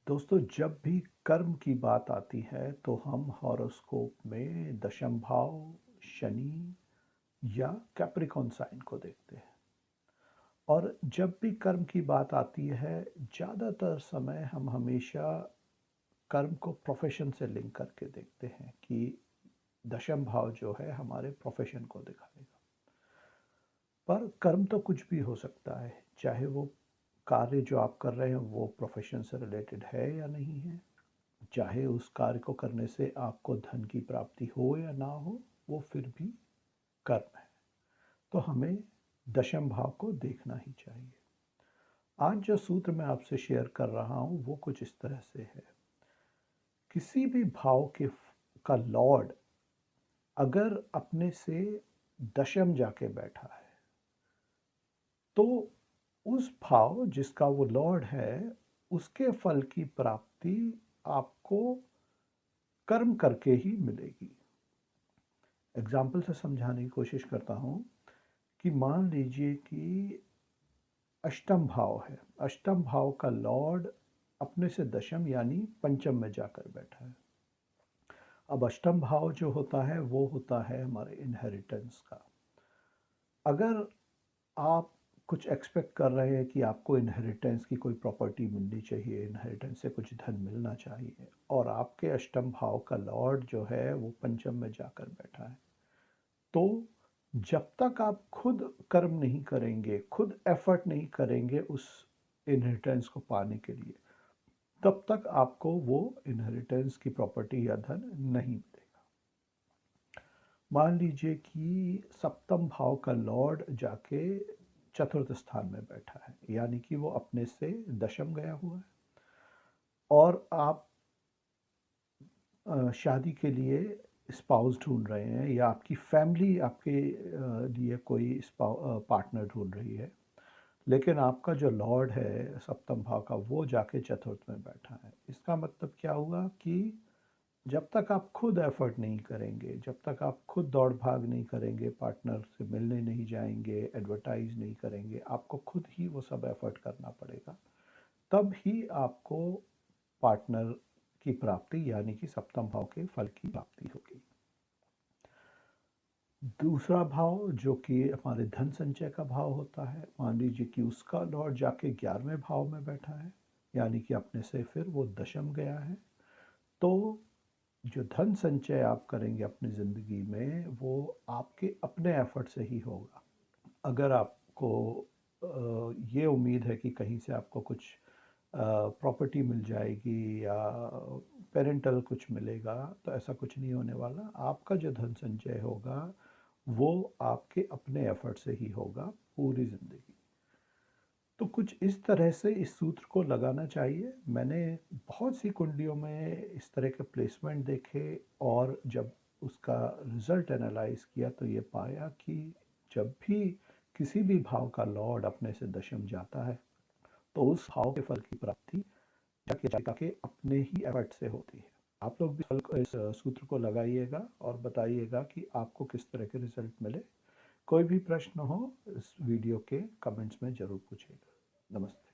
दोस्तों, जब भी कर्म की बात आती है तो हम हॉरोस्कोप में दशम भाव, शनि या कैप्रिकॉन साइन को देखते हैं। और जब भी कर्म की बात आती है, ज़्यादातर समय हम हमेशा कर्म को प्रोफेशन से लिंक करके देखते हैं कि दशम भाव जो है हमारे प्रोफेशन को दिखाएगा। पर कर्म तो कुछ भी हो सकता है, चाहे वो कार्य जो आप कर रहे हैं वो प्रोफेशन से रिलेटेड है या नहीं है, चाहे उस कार्य को करने से आपको धन की प्राप्ति हो या ना हो, वो फिर भी कर्म है। तो हमें दशम भाव को देखना ही चाहिए। आज जो सूत्र मैं आपसे शेयर कर रहा हूँ वो कुछ इस तरह से है। किसी भी भाव के का लॉर्ड अगर अपने से दशम जाके बैठा है, तो उस भाव जिसका वो लॉर्ड है, उसके फल की प्राप्ति आपको कर्म करके ही मिलेगी। एग्जाम्पल से समझाने की कोशिश करता हूँ कि मान लीजिए कि अष्टम भाव है। अष्टम भाव का लॉर्ड अपने से दशम यानी पंचम में जाकर बैठा है। अब अष्टम भाव जो होता है वो होता है हमारे इनहेरिटेंस का। अगर आप कुछ एक्सपेक्ट कर रहे हैं कि आपको इनहेरिटेंस की कोई प्रॉपर्टी मिलनी चाहिए, इनहेरिटेंस से कुछ धन मिलना चाहिए, और आपके अष्टम भाव का लॉर्ड जो है वो पंचम में जाकर बैठा है, तो जब तक आप खुद कर्म नहीं करेंगे, खुद एफर्ट नहीं करेंगे उस इनहेरिटेंस को पाने के लिए, तब तक आपको वो इनहेरिटेंस की प्रॉपर्टी या धन नहीं मिलेगा। मान लीजिए कि सप्तम भाव का लॉर्ड जाके चतुर्थ स्थान में बैठा है, यानी कि वो अपने से दशम गया हुआ है, और आप शादी के लिए स्पाउस ढूंढ रहे हैं या आपकी फैमिली आपके लिए कोई पार्टनर ढूंढ रही है, लेकिन आपका जो लॉर्ड है सप्तम भाव का वो जाके चतुर्थ में बैठा है। इसका मतलब क्या हुआ कि जब तक आप खुद एफर्ट नहीं करेंगे, जब तक आप खुद दौड़ भाग नहीं करेंगे, पार्टनर से मिलने नहीं जाएंगे, एडवर्टाइज नहीं करेंगे, आपको खुद ही वो सब एफर्ट करना पड़ेगा, तब ही आपको पार्टनर की प्राप्ति यानी कि सप्तम भाव के फल की प्राप्ति होगी। दूसरा भाव जो कि हमारे धन संचय का भाव होता है, मान लीजिए कि उसका लॉर्ड जाके 11वें भाव में बैठा है, यानी कि अपने से फिर वो दशम गया है। तो जो धन संचय आप करेंगे अपनी ज़िंदगी में वो आपके अपने एफर्ट से ही होगा। अगर आपको ये उम्मीद है कि कहीं से आपको कुछ प्रॉपर्टी मिल जाएगी या पेरेंटल कुछ मिलेगा, तो ऐसा कुछ नहीं होने वाला। आपका जो धन संचय होगा वो आपके अपने एफर्ट से ही होगा पूरी ज़िंदगी। तो कुछ इस तरह से इस सूत्र को लगाना चाहिए। मैंने बहुत सी कुंडलियों में इस तरह के प्लेसमेंट देखे, और जब उसका रिज़ल्ट एनालाइज किया तो ये पाया कि जब भी किसी भी भाव का लॉर्ड अपने से दशम जाता है, तो उस भाव के फल की प्राप्ति जाके जाके अपने ही एफर्ट से होती है। आप लोग भी फल को इस सूत्र को लगाइएगा और बताइएगा कि आपको किस तरह के रिजल्ट मिले। कोई भी प्रश्न हो इस वीडियो के कमेंट्स में ज़रूर पूछिएगा। नमस्ते।